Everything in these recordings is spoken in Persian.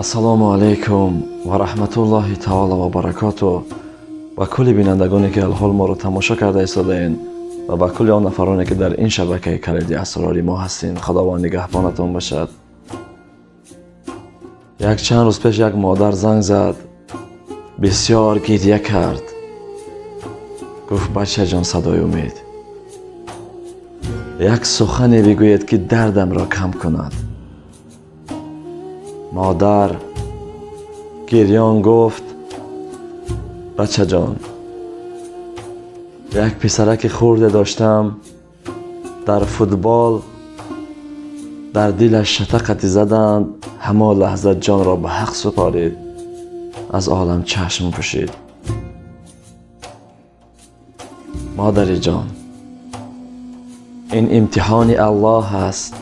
ассалому алайкум ва раҳматуллоҳи таъола ва баракату ба кулли бинандагоне ки алҳол моро тамошо карда истодаен ва ба кулли он нафароне ки дар ин шабакаи калиди асрори мо ҳастин. Худованд нигаҳбонатон бошад. як чанд рӯз пеш як модар занг зад, бисёр гирья кард. гуфт: бачаҷон, садои умед, як сухане бигӯед ки дардамро кам кунад. модар гирьён гуфт: бачаҷон, як писараки хурде доштам, дар футбол дар дилаш шатақати заданд, ҳамон лаҳза ҷонро ба ҳақ супорид, аз олам чашм пӯшид. модари ҷон, ин имтиҳони Аллоҳ аст,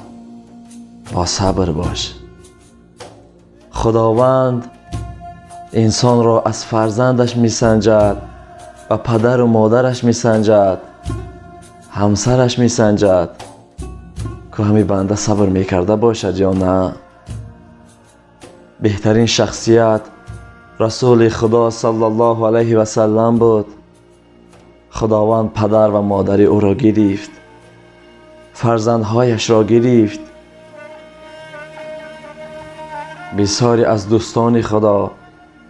бо сабр бош. худованд инсонро аз фарзандаш месанҷад, ба падару модараш месанҷад, ҳамсараш месанҷад, ку ҳами банда сабр мекарда бошад ё на? беҳтарин шахсият расули худо саллаллоҳу алайҳи васаллам буд. худованд падар ва модари ӯро гирифт, фарзандҳояшро гирифт. бисёре аз дӯстони худо,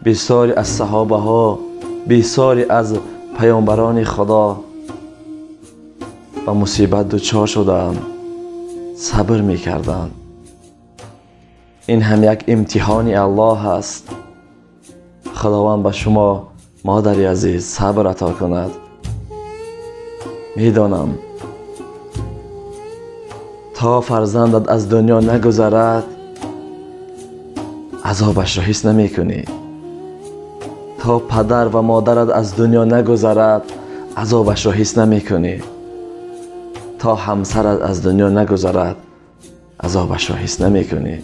бисёре аз саҳобаҳо, бисёре аз паёнбарони худо ба мусибат дучор шуданд, сабр мекарданд. ин ҳам як имтиҳони Аллоҳ аст. худованд ба шумо, модари азиз, сабр ато кунад. медонам то фарзандат аз дунё нагузарад, азобашро ҳис намекунӣ. то падар ва модарат аз дунё нагузарад, азобашро ҳис намекунӣ. то ҳамсарат аз дунё нагузарад, азобашро ҳис намекунӣ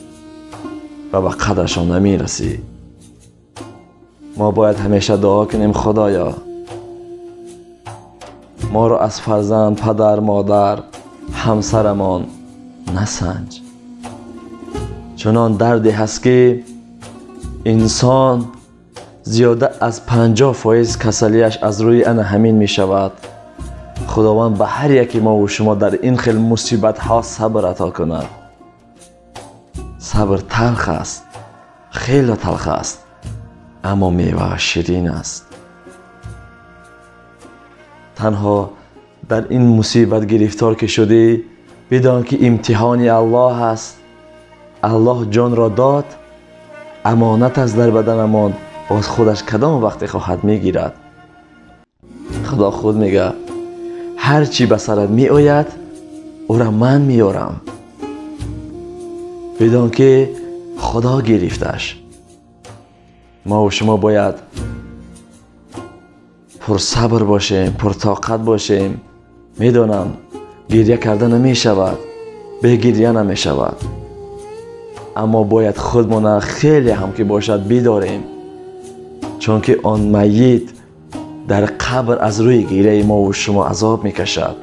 ва ба қадрашон намерасӣ. мо бояд ҳамеша дуо кунем: худоё, моро аз фарзанд, падар, модар, ҳамсарамон насанҷ. чунон дарде ҳаст ки инсон зиёда аз 50% касалияш аз рӯи ана ҳамин мешавад. худованд ба ҳар яки мову шумо дар ин хел мусибатҳо сабр ато кунад. сабр талх аст, хеле талх аст, аммо мевааш ширин аст. танҳо дар ин мусибат гирифтор ки шудӣ, бидон ки имтиҳони Аллоҳ аст. аллоҳ ҷонро дод, амонат аст дар баданамон, боз худаш кадом вақте хоҳад мегирад. худо худ мега: ҳар чӣ ба сарат меояд, ӯра ман меорам. бидон ки худо гирифташ. мову шумо бояд пурсабр бошем, пуртоқат бошем. медонам гирья карда намешавад, бегирья намешавад, аммо бояд худмона хеле ҳам ки бошад бидорем, чунки он майит дар қабр аз рӯи гирьяи мову шумо азоб мекашад.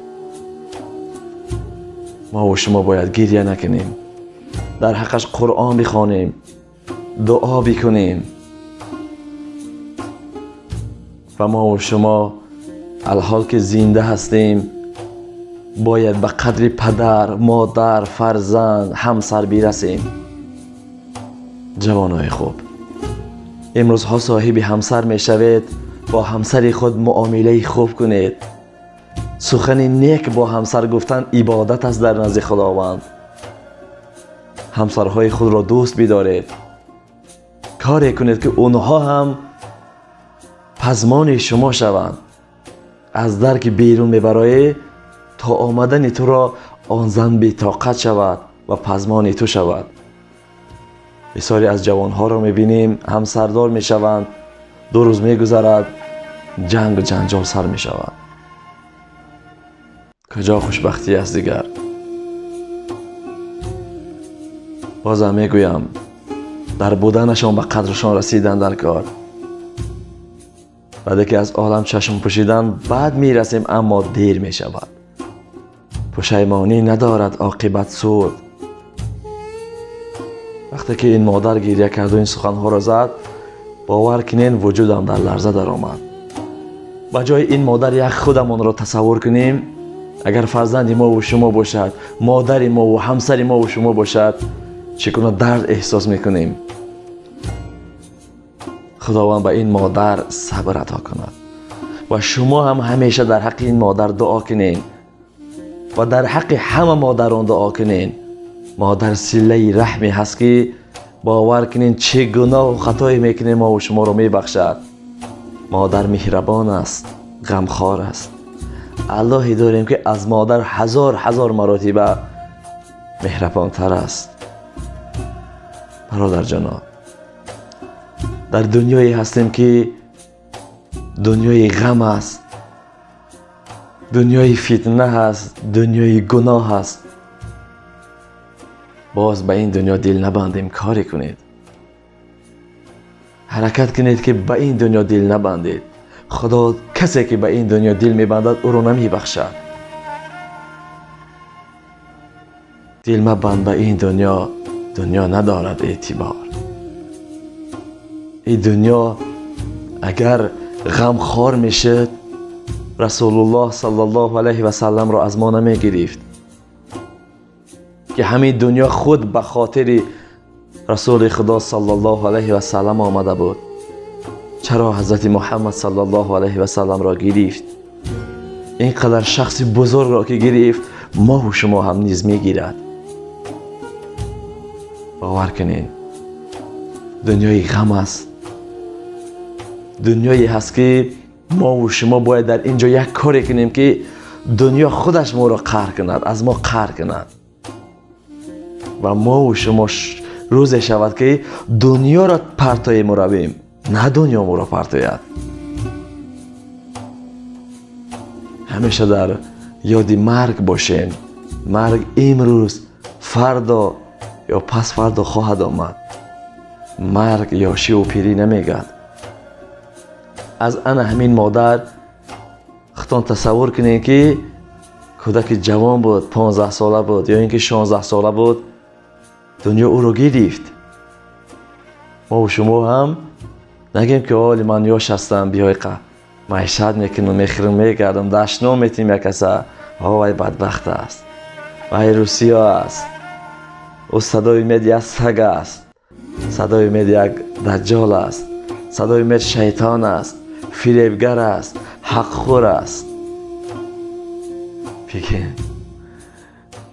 мову шумо бояд гирья накунем, дар ҳаққаш қуръон бихонем, дуо бикунем. ва мову шумо алҳол ки зинда ҳастем, бояд ба қадри падар, модар, фарзанд, ҳамсар бирасем. ҷавонои хуб, имрӯзҳо соҳиби ҳамсар мешавед, бо ҳамсари худ муомилаи хуб кунед. сухани нек бо ҳамсар гуфтан ибодат аст дар назди худованд. ҳамсарҳои худро дӯст бидоред. коре кунед ки онҳо ҳам пазмони шумо шаванд. аз дар ки берун мебароӣ, то омадани туро он зан бетоқат шавад ва пазмони ту шавад. бисёре аз ҷавонҳоро мебинем, ҳамсардор мешаванд, 2 рӯз мегузарад, ҷангу ҷанҷол сар мешавад. куҷо хушбахтӣ аст дигар? бозам мегӯям, дар буданашон ба қадрашон расидан дар кор. баъде ки аз олам чашм пӯшидан баъд мерасем, аммо дер мешавад. пушаймонӣ надорад оқибат суд. وقتی که این مادر گریه کرد و این سخنها را زد، باور کنین وجودم در لرزه در آمد. با جای این مادر یک خودمان را تصور کنیم، اگر فرزند ما و شما باشد، مادر ما و همسر ما و شما باشد، چگونه درد احساس میکنیم. خداوند به این مادر صبر عطا کند و شما هم همیشه در حق این مادر دعا کنین و در حق همه مادران دعا کنین. مادر صله رحمی هست که باور کنین چه گناه و خطایی میکنیم ما و شما رو میبخشد. مادر مهربان است، غمخوار است. اللهی داریم که از مادر هزار مراتبه مهربان تر است. برادر جان، در دنیایی هستیم که دنیای غم است، دنیای فتنه است، دنیای گناه است. باز به این دنیا دل نبندیم، کاری کنید، حرکت کنید که به این دنیا دل نبندید. خدا کسی که به این دنیا دل میبندد او رو نمیبخشد. دل مبند به این دنیا، دنیا ندارد اعتبار. این دنیا اگر غمخوار میشد، رسول الله صلی الله علیه و سلم را از ما نمی گرفت که همین دنیا خود به خاطر رسول خدا صلی الله علیه و سلم آمده بود. چرا حضرت محمد صلی الله علیه و سلم را گرفت؟ اینقدر شخص بزرگ را که گرفت، ما و شما هم نیز میگیرد. باور کنین دنیای غم است، دنیایی هست که ما و شما باید در اینجا یک کاری کنیم که دنیا خودش ما را قهر کند، از ما قهر کند و ما و شما روزی شود که دنیا را پرتای ما رویم، نه دنیا ما را پرتاید. همیشه در یاد مرگ باشین. مرگ امروز، فردا یا پس فردا خواهد آمد. مرگ یاشی و پیری نمیگد. از انا همین مادر خودتان تصور کنین که کودک جوان بود، 15 ساله بود یا اینکه 16 ساله بود، دنیا او رو گرفت. ما و شما هم نگیم که حالی من یاش هستم، بیای معیشت میکنم، میخرم، میگردم، دشنام میتیم یک کسا، وای بدبخت است، وای روسیا است، او صدای مید یک سگ است، صدای مید یک دجال است، صدای مید شیطان است، فریبگر است، حق خور است. بگین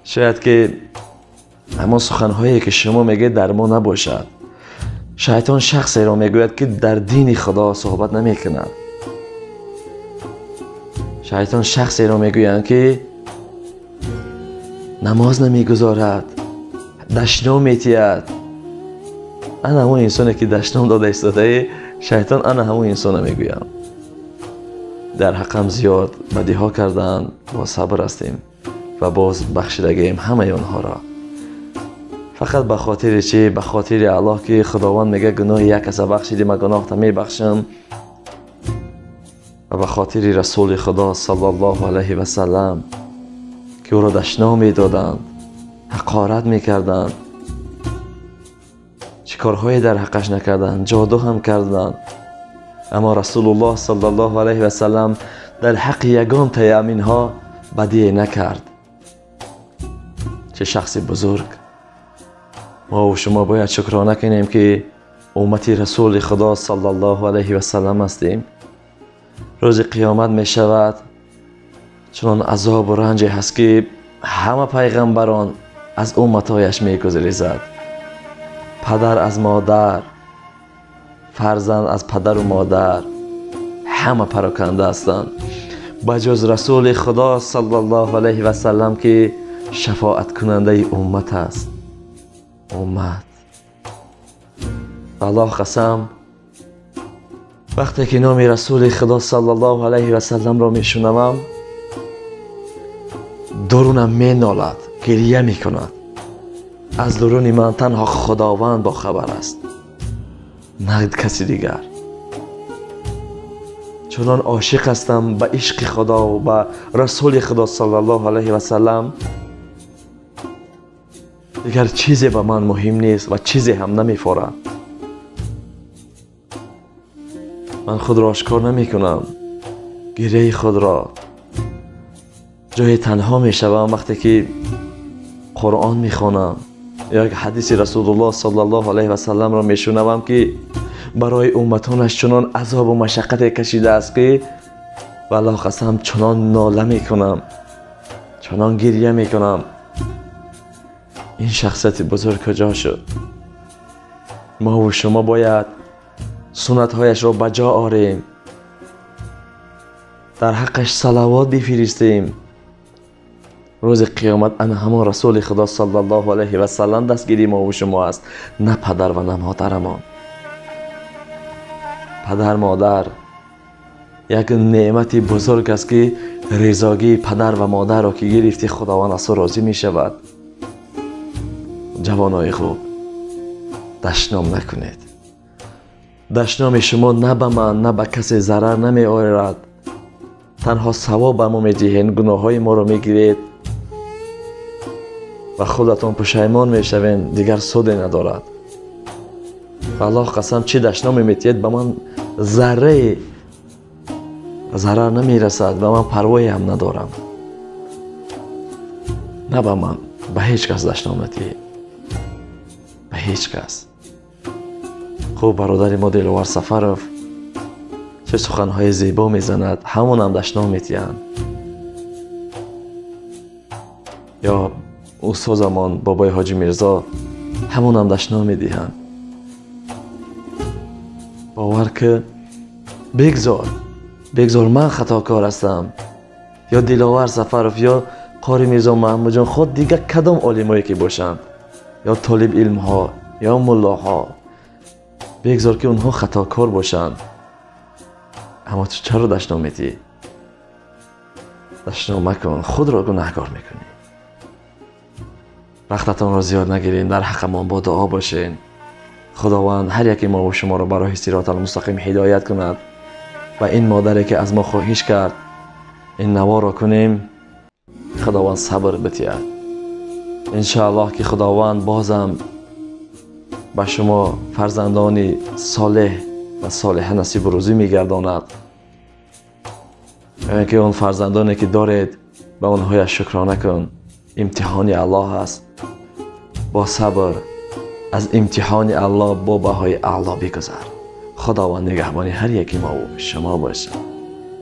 شاید که اما سخنهایی که شما میگه در ما نباشد. شیطان شخصی را میگوید که در دین خدا صحبت نمیکند. شیطان شخصی را میگوید که نماز نمیگذارد، دشنام میتید. انا همون انسانی که دشنام داده ایستاده، شیطان انا همون انسان میگویم. در حقم زیاد بدی ها کردن، با صبر هستیم و باز بخشیدگیم همه آنها را. فقط به خاطر چی؟ به خاطر الله که خداوند میگه گناه یک کس بخشیدی، من گناه تا میبخشم. و به خاطر رسول خدا صلی الله علیه و سلم که او را دشنام میدادند، حقارت میکردند، چه کارهایی در حقش نکردند، جادو هم کردند. اما رسول الله صلی الله علیه و سلم در حق یگان تیامین ها بدی نکرد. چه شخص بزرگ! ما و شما باید شکرانه کنیم که امتی رسول خدا صلی الله علیه و سلم هستیم. روز قیامت می شود چنان عذاب و رنجی هست که همه پیغمبران از امتایش می گذریزد. پدر از مادر، فرزند از پدر و مادر، همه پراکنده هستند بجز رسول خدا صلی الله علیه و سلم که شفاعت کننده امت است. امت الله قسم، وقتی که نام رسول خدا صلی الله علیه و سلم را می شنوم، درونم می نالد، گریه می کند. از درون من تنها خداوند با خبر است، نه کسی دیگر. چنان عاشق هستم به عشق خدا و به رسول خدا صلی الله علیه و سلم دیگر چیزی به من مهم نیست و چیزی هم نمی‌فورد. من خود را آشکار نمی کنم. گریه خود را جای تنها می شوم وقتی که قرآن می خوانم یا یک حدیث رسول الله صلی الله علیه و سلم را می شنوم که برای امتانش چنان عذاب و مشقت کشیده است که والله قسم چنان ناله می کنم، چنان گریه می کنم. این شخصیت بزرگ کجا شد؟ ما و شما باید سنت هایش را بجا آوریم، در حقش صلوات بفرستیم. روز قیامت انا همان رسول خدا صلی الله علیه و سلم دستگیری ما و شما است، نه پدر و نه مادرمان. پدر مادر یک نعمت بزرگ است که رضاگی پدر و مادر را که گرفتی خداوند از تو راضی می شود. جوانای خوب، دشنام نکنید. دشنام شما نه به من نه به کسی ضرر نمی آورد، تنها ثواب به ما می دهید، گناه های ما را می گیرید و خودتان پشیمان می شوید، دیگر سودی ندارد. والله قسم چی دشنام می تید به من ذره ضرر نمی رسد، به من پروایی هم ندارم. نه به من، به هیچ کس دشنام نتید، به هیچ کس. خوب برادر ما دلوار سفرов چه سخنهای زیبا میزند، همون هم دشنام میتیند. یا استادمان بابای حاجی میرزا همون هم دشنام میدهند. باور که بگذار من خطاکار هستم، یا دلاور سفرов یا قاری میرزا محمود جان، خود دیگه کدام عالمایی که باشند یا طالب علم ها یا ملاها، بگذار که اونها خطاکار باشند، اما تو چرا دشنام میدی؟ دشنام مکن، خود را گناهکار میکنی. وقتتان را زیاد نگیرین، در حق ما با دعا باشین. خداوند هر یکی ما و شما را برای صراط المستقیم هدایت کند و این مادری که از ما خواهش کرد این نوا را کنیم، خداوند صبر بتید. انشاءالله که خداوند بازم به شما فرزندانی صالح و صالحه نصیب و روزی میگرداند. که اون فرزندانی که دارید به اونها شکرانه کن. امتحان الله است، با صبر از امتحان الله با بهای اعلا بگذر. خداوند نگهبانی هر یکی ما و شما باشه.